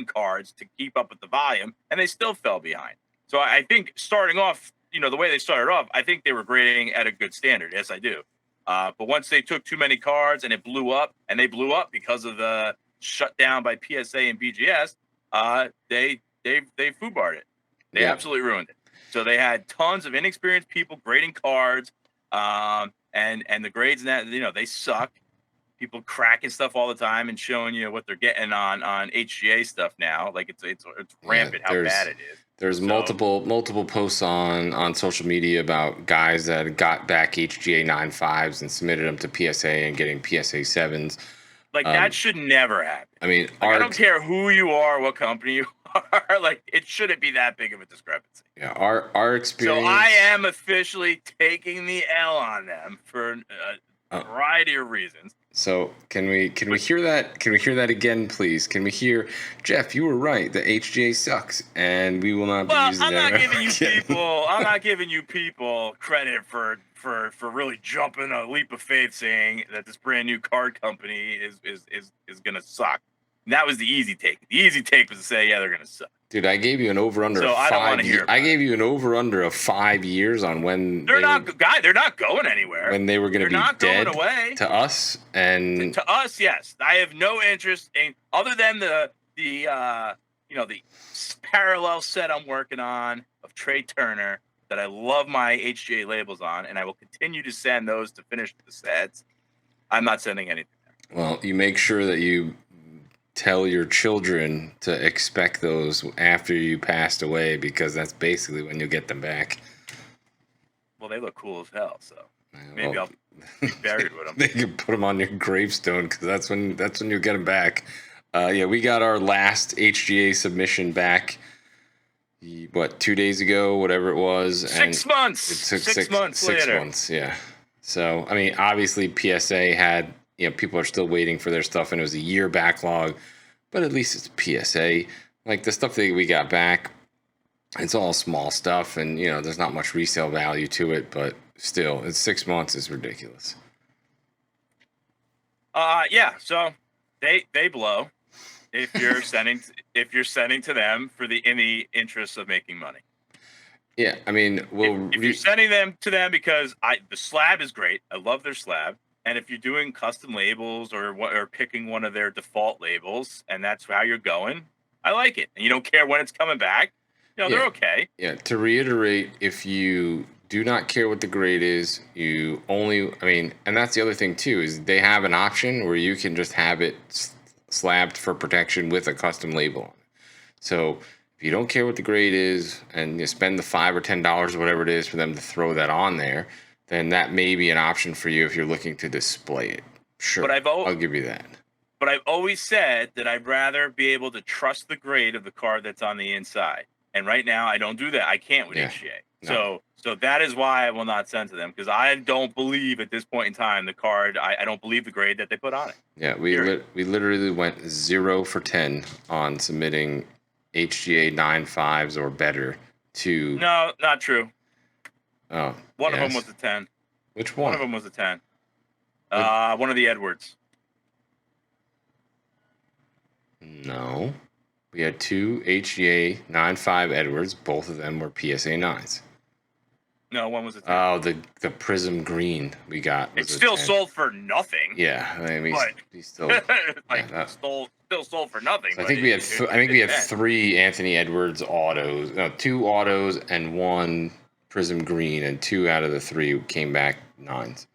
cards to keep up with the volume, and they still fell behind. So I think starting off, the way they started off, I think they were grading at a good standard. Yes, I do. But once they took too many cards and it blew up, and they blew up because of the shutdown by PSA and BGS. They foobarred it. They absolutely ruined it. So they had tons of inexperienced people grading cards, and the grades that they suck. People cracking stuff all the time and showing you what they're getting on HGA stuff now. It's rampant how bad it is. There's multiple posts on social media about guys that got back HGA 9.5s and submitted them to PSA and getting PSA 7s. That should never happen. I mean, I don't care who you are, what company you are. It shouldn't be that big of a discrepancy. Yeah, our experience. So I am officially taking the L on them for a variety of reasons. So can we hear that? Can we hear that again, please? Can we hear, Jeff? You were right. The HGA sucks, and we will not be using that. I'm not giving you people credit for really jumping a leap of faith, saying that this brand new card company is gonna suck. And that was the easy take. The easy take was to say, yeah, they're going to suck. Dude, I gave you an over under. So I don't want to hear. I gave you an over under of 5 years on when they're not going anywhere. When they were going to be not dead going away to us, and to us, yes. I have no interest in other than the parallel set I'm working on of Trey Turner that I love my HGA labels on, and I will continue to send those to finish the sets. I'm not sending anything there. Well, you make sure that you tell your children to expect those after you passed away, because that's basically when you get them back. Well, they look cool as hell, so maybe I'll be buried with them. They can put them on your gravestone, because that's when you get them back. Yeah, we got our last HGA submission back. 2 days ago, whatever it was. 6 months. It took 6 months later. 6 months, yeah. So, I mean, obviously PSA had, people are still waiting for their stuff, and it was a year backlog, but at least it's PSA. Like the stuff that we got back, it's all small stuff, and, there's not much resale value to it, but still, it's 6 months is ridiculous. Yeah, so they blow. If you're sending to them in the interest of making money. Yeah, I mean, if you're sending them to them because the slab is great, I love their slab, and if you're doing custom labels or picking one of their default labels, and that's how you're going, I like it, and you don't care when it's coming back, they're okay. Yeah, to reiterate, if you do not care what the grade is, you only, and that's the other thing too, is they have an option where you can just have it slabbed for protection with a custom label on it. So if you don't care what the grade is and you spend the $5 or $10 or whatever it is for them to throw that on there, then that may be an option for you if you're looking to display it. Sure, but I'll give you that. But I've always said that I'd rather be able to trust the grade of the card that's on the inside. And right now I don't do that. I can't with HGA. No. So that is why I will not send to them, because I don't believe at this point in time the card. I don't believe the grade that they put on it. Yeah, we literally went 0 for 10 on submitting HGA 9.5s or better to. No, not true. Oh, one of them was a 10. Which one? One of them was a 10. One of the Edwards. No, we had 2 HGA 9.5 Edwards. Both of them were PSA 9s. No, one was a 10. Oh, the Prism green we got. It still sold for nothing. Yeah, he still still sold for nothing. So I think we had 3 Anthony Edwards autos, 2 autos and 1 Prism green, and 2 out of the 3 came back 9s.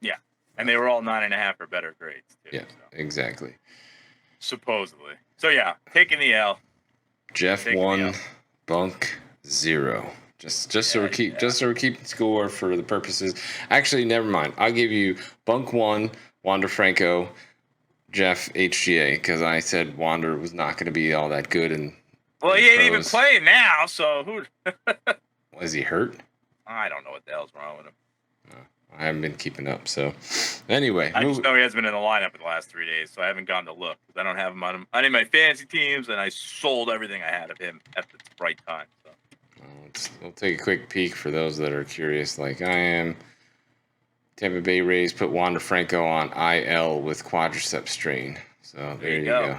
Yeah, and they were all 9.5 or better grades too. Yeah, exactly. Supposedly. So yeah, taking the L. Jeff 1, Bunk 0. Just so we're keeping score for the purposes. Actually, never mind. I'll give you Bunk 1, Wander Franco, Jeff HGA, because I said Wander was not going to be all that good. Well, he ain't even playing now, so who? Was he hurt? I don't know what the hell's wrong with him. No, I haven't been keeping up. So anyway, I just know he hasn't been in the lineup in the last 3 days, so I haven't gone to look, because I don't have him on any of my fantasy teams, and I sold everything I had of him at the right time. So. We'll take a quick peek for those that are curious, like I am. Tampa Bay Rays put Wander Franco on IL with quadriceps strain. So there you go.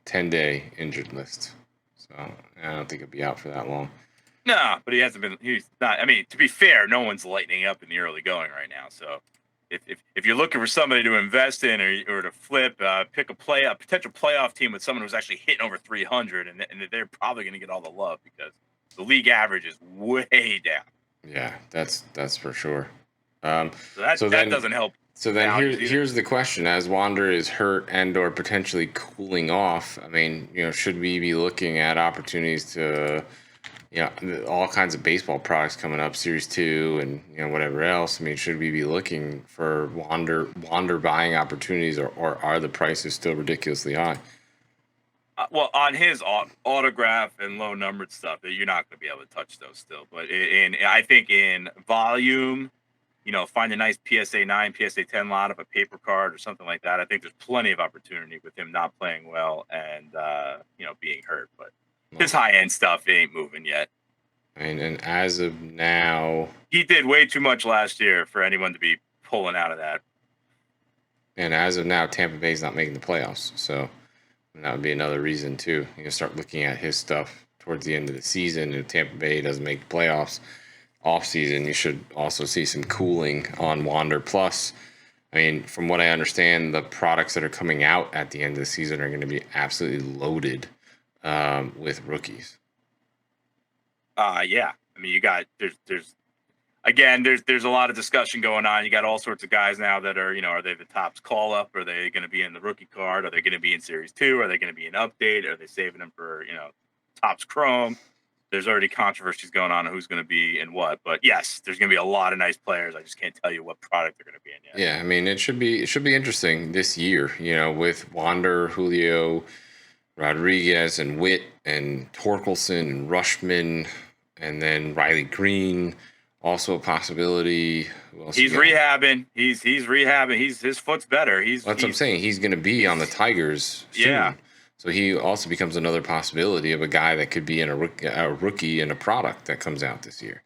10-day injured list. So I don't think he'll be out for that long. No, but he hasn't been. He's not. I mean, to be fair, no one's lightening up in the early going right now. So if you're looking for somebody to invest in or to flip, pick a potential playoff team with someone who's actually hitting over 300, and they're probably going to get all the love because the league average is way down. Yeah, that's for sure. So that doesn't help. So then here's the question: as Wander is hurt and or potentially cooling off, I mean, should we be looking at opportunities to, all kinds of baseball products coming up, Series 2 and whatever else? I mean, should we be looking for Wander buying opportunities, or are the prices still ridiculously high? Well, on his autograph and low numbered stuff, you're not going to be able to touch those still. But I think in volume, find a nice PSA 9, PSA 10 lot of a paper card or something like that. I think there's plenty of opportunity with him not playing well and being hurt. But his high end stuff ain't moving yet. And as of now, he did way too much last year for anyone to be pulling out of that. And as of now, Tampa Bay's not making the playoffs, so that would be another reason too. You can start looking at his stuff towards the end of the season. If Tampa Bay doesn't make the playoffs off season, you should also see some cooling on Wander. Plus, I mean, from what I understand, the products that are coming out at the end of the season are going to be absolutely loaded with rookies. Yeah. I mean, you got there's a lot of discussion going on. You got all sorts of guys now that are, are they the tops call up? Are they going to be in the rookie card? Are they going to be in Series 2? Are they going to be an update? Are they saving them for, tops Chrome? There's already controversies going on who's going to be in what. But yes, there's going to be a lot of nice players. I just can't tell you what product they're going to be in yet. Yeah, I mean, it should be interesting this year, with Wander, Julio, Rodriguez, and Witt, and Torkelson, and Rushman, and then Riley Green, also a possibility. He's rehabbing. He's rehabbing. His foot's better. That's what I'm saying. He's going to be on the Tigers soon. Yeah. So he also becomes another possibility of a guy that could be in a rookie in a product that comes out this year.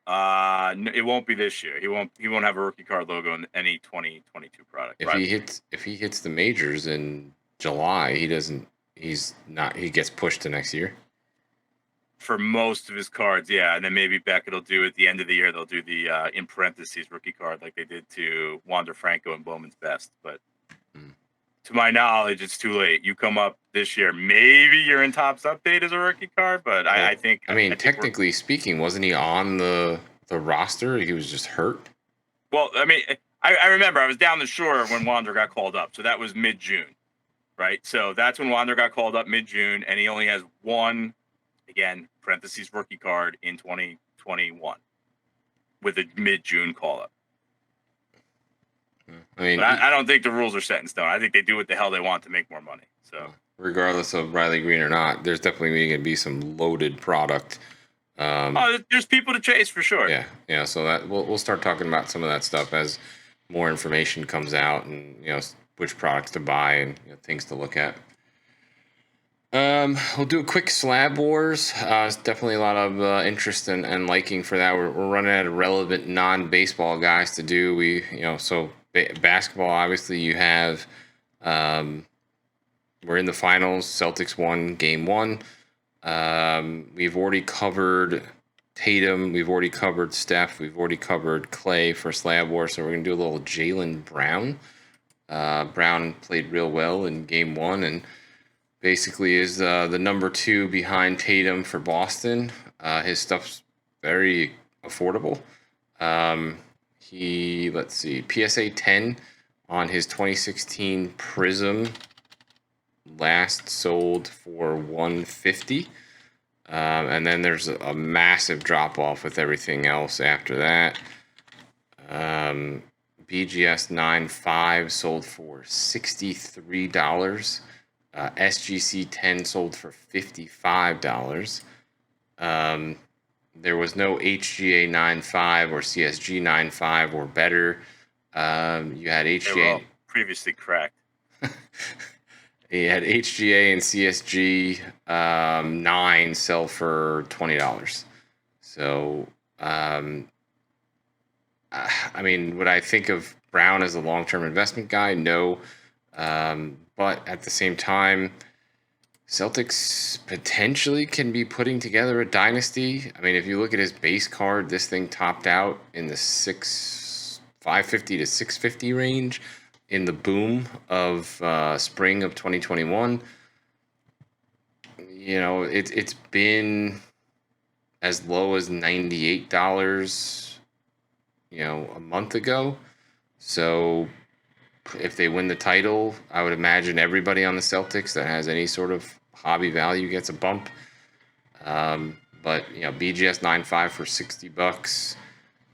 No, it won't be this year. He won't have a rookie card logo in any 2022 product. If he hits the majors in July, he gets pushed to next year. For most of his cards, yeah. And then maybe Beckett will do at the end of the year, they'll do the in parentheses rookie card like they did to Wander Franco and Bowman's Best. But to my knowledge, it's too late. You come up this year, maybe you're in Topps Update as a rookie card, but I think... I mean, technically speaking, wasn't he on the roster? He was just hurt? Well, I mean, I remember I was down the shore when Wander got called up, so that was mid-June, right? So that's when Wander got called up mid-June, and he only has one, again, parentheses rookie card in 2021 with a mid-June call-up. I mean, but I don't think the rules are set in stone. I think they do what the hell they want to make more money. So regardless of Riley Green or not, there's definitely going to be some loaded product. There's people to chase for sure. Yeah. So that we'll start talking about some of that stuff as more information comes out, and which products to buy and things to look at. We'll do a quick Slab Wars. It's definitely a lot of interest and liking for that. We're running out of relevant non-baseball guys to do. Basketball, obviously, you have. We're in the finals. Celtics won Game 1. We've already covered Tatum. We've already covered Steph. We've already covered Clay for Slab Wars. So we're going to do a little Jaylen Brown. Brown played real well in Game 1 and basically is the number 2 behind Tatum for Boston. His stuff's very affordable. PSA 10 on his 2016 Prism last sold for $150. And then there's a massive drop off with everything else after that. BGS 9.5 sold for $63. SGC 10 sold for $55. There was no HGA 9.5 or CSG 9.5 or better. You had HGA. They were all previously cracked. You had HGA and CSG 9 sell for $20. So, I mean, would I think of Brown as a long-term investment guy? No. But at the same time, Celtics potentially can be putting together a dynasty. I mean, if you look at his base card, this thing topped out in the 550 to 650 range in the boom of spring of 2021. It's been as low as $98, a month ago. So if they win the title, I would imagine everybody on the Celtics that has any sort of hobby value gets a bump. But BGS 9.5 for $60,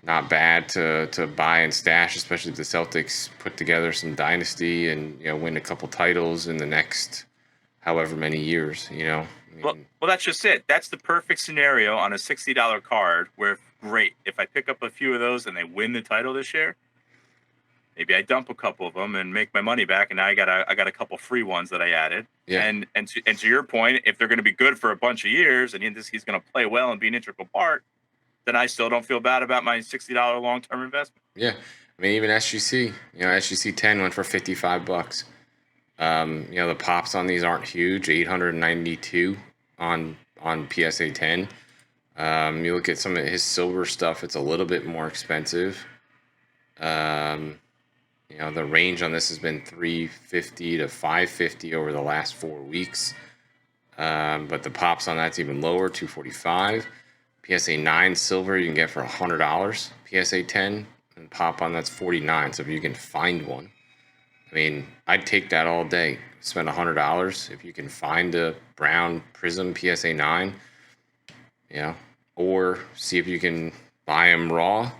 not bad to buy and stash, especially if the Celtics put together some dynasty and win a couple titles in the next however many years. Well, that's just it. That's the perfect scenario on a $60 card where, great, if I pick up a few of those and they win the title this year, maybe I dump a couple of them and make my money back, and now I got a couple free ones that I added. Yeah. And to your point, if they're going to be good for a bunch of years, and he's going to play well and be an integral part, then I still don't feel bad about my $60 long-term investment. Yeah, I mean, even SGC, SGC 10 went for $55. The pops on these aren't huge. 892 on PSA 10. You look at some of his silver stuff; it's a little bit more expensive. The range on this has been 350 to 550 over the last 4 weeks. But the pops on that's even lower, 245. PSA 9 silver you can get for $100. PSA 10 and pop on that's 49. So if you can find one, I mean, I'd take that all day. Spend $100 if you can find a brown Prism PSA 9. Or see if you can buy them raw.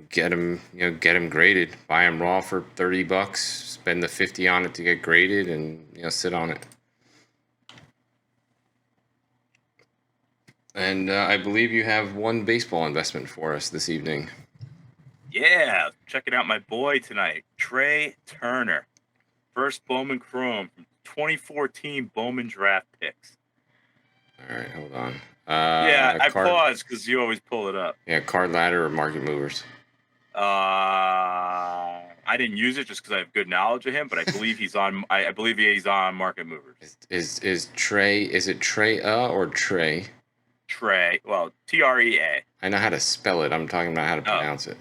Get them graded. Buy them raw for $30. Spend the 50 on it to get graded, and sit on it. And I believe you have one baseball investment for us this evening. Yeah, checking out my boy tonight, Trey Turner, first Bowman Chrome from 2014 Bowman draft picks. All right, hold on. I paused because you always pull it up. Yeah, card ladder or market movers. I didn't use it just because I have good knowledge of him, but I believe he's on. I believe he's on market movers. Is Trey? Is it Trey or Trey? Trey. Well, TREA. I know how to spell it. I'm talking about how to pronounce it.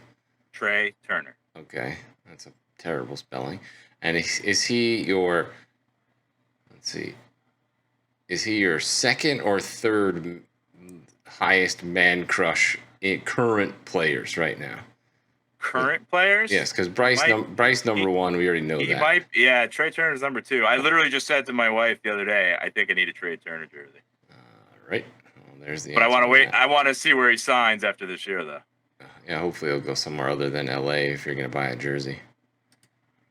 Trey Turner. Okay, that's a terrible spelling. And is he your? Let's see. Is he your second or third highest man crush in current players right now? Current players? Yes, because Bryce number one, we already know that. Trey Turner's number 2. I literally just said to my wife the other day, I think I need a Trey Turner jersey. Right. Well, there's the. But I want to wait. I want to see where he signs after this year, though. Yeah, hopefully he'll go somewhere other than LA if you're gonna buy a jersey.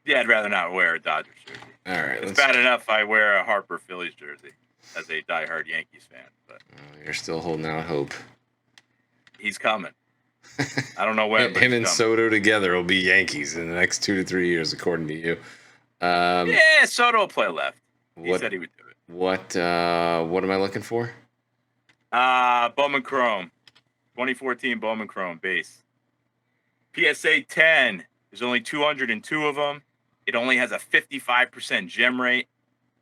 Yeah, I'd rather not wear a Dodgers jersey. All right. It's bad enough I wear a Harper Phillies jersey as a diehard Yankees fan, but you're still holding out hope. He's coming. I don't know when. Him and Soto together will be Yankees in the next 2 to 3 years, according to you. Soto will play left. He said he would do it. What am I looking for? Bowman Chrome, 2014 Bowman Chrome base. PSA 10. There's only 202 of them. It only has a 55% gem rate,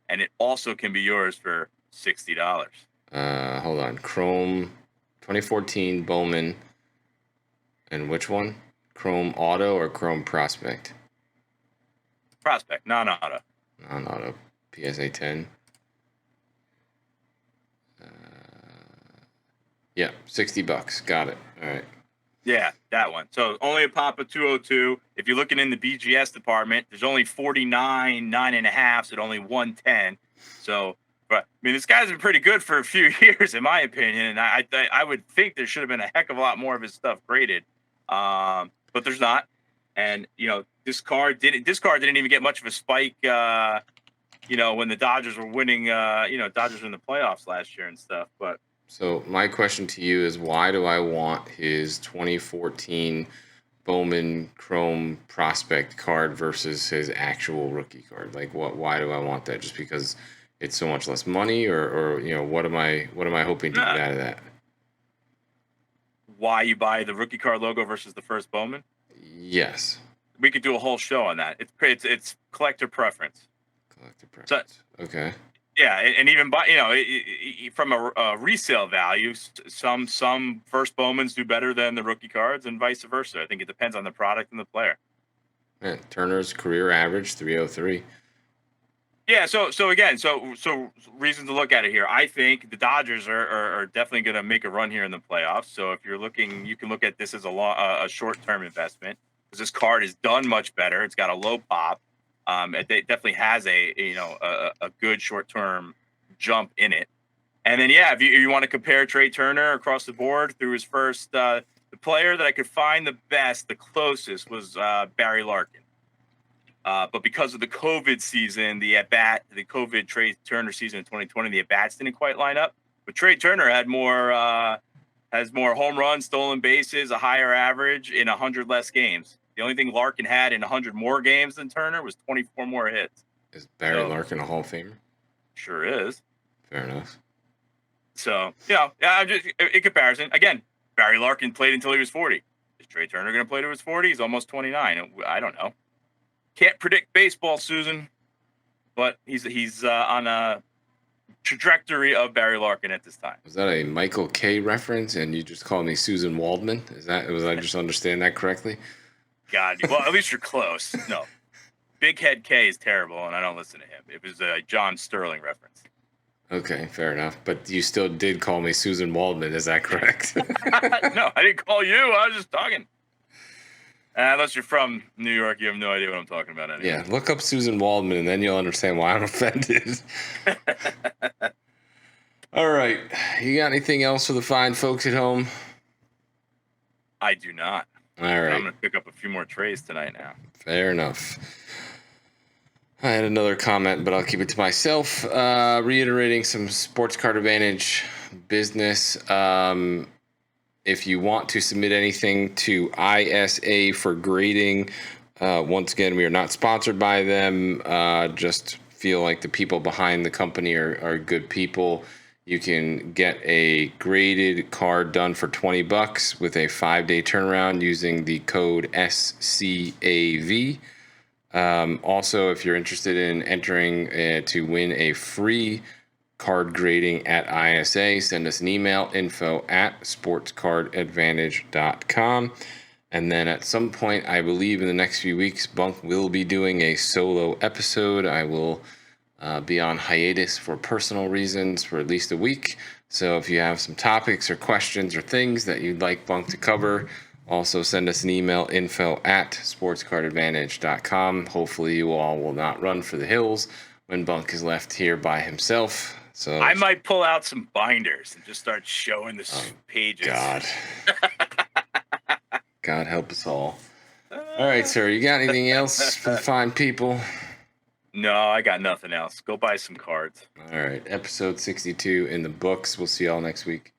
and it also can be yours for $60. Hold on. Chrome, 2014 Bowman. And which one? Chrome Auto or Chrome Prospect? Prospect, non-auto. Non-auto. PSA 10. Yeah, $60. Got it. All right. Yeah, that one. So only a pop of 202. If you're looking in the BGS department, there's only 49 9.5s at only 110. So, but I mean, this guy's been pretty good for a few years, in my opinion. And I would think there should have been a heck of a lot more of his stuff graded, but there's not. And this card didn't even get much of a spike. When the Dodgers were winning, Dodgers were in the playoffs last year and stuff, but. So my question to you is, why do I want his 2014 Bowman Chrome Prospect card versus his actual rookie card? Like, why do I want that? Just because it's so much less money, or what am I hoping to get out of that? Why you buy the rookie card logo versus the first Bowman? Yes. We could do a whole show on that. It's collector preference. Collector preference. So, okay. Yeah, and even from a resale value, some first Bowmans do better than the rookie cards, and vice versa. I think it depends on the product and the player. Yeah, Turner's career average 303. Yeah, so reason to look at it here. I think the Dodgers are definitely going to make a run here in the playoffs. So if you're looking, you can look at this as a short-term investment, because this card is done much better. It's got a low pop. It definitely has a good short-term jump in it. And then, if you want to compare Trey Turner across the board through his first, the player that I could find the closest was Barry Larkin. But because of the COVID season, the COVID Trey Turner season in 2020, the at-bats didn't quite line up. But Trey Turner had more home runs, stolen bases, a higher average in 100 less games. The only thing Larkin had in 100 more games than Turner was 24 more hits. Is Barry Larkin a Hall of Famer? Sure is. Fair enough. So, just in comparison, again, Barry Larkin played until he was 40. Is Trey Turner going to play to his 40? He's almost 29. I don't know. Can't predict baseball, Susan, but he's on a trajectory of Barry Larkin at this time. Was that a Michael K reference and you just called me Susan Waldman? Was I just understand that correctly? God, well, at least you're close. No. Big Head K is terrible, and I don't listen to him. It was a John Sterling reference. Okay, fair enough. But you still did call me Susan Waldman. Is that correct? No, I didn't call you. I was just talking. Unless you're from New York, you have no idea what I'm talking about anyway. Yeah, look up Susan Waldman, and then you'll understand why I'm offended. All right. You got anything else for the fine folks at home? I do not. All right. I'm going to pick up a few more trays tonight now. Fair enough. I had another comment, but I'll keep it to myself. Reiterating some Sports Card Advantage business. If you want to submit anything to ISA for grading, once again, we are not sponsored by them. Just feel like the people behind the company are good people. You can get a graded card done for $20 with a 5-day turnaround using the code SCAV. Also, if you're interested in entering to win a free card grading at ISA, send us an email, info@sportscardadvantage.com. And then at some point, I believe in the next few weeks, Bunk will be doing a solo episode. I will be on hiatus for personal reasons for at least a week. So if you have some topics or questions or things that you'd like Bunk to cover, also send us an email, info@sportscardadvantage.com. Hopefully you all will not run for the hills when Bunk is left here by himself. So I might pull out some binders and just start showing the pages. God. God help us all. All right, sir. You got anything else for the fine people? No, I got nothing else. Go buy some cards. All right. Episode 62 in the books. We'll see y'all next week.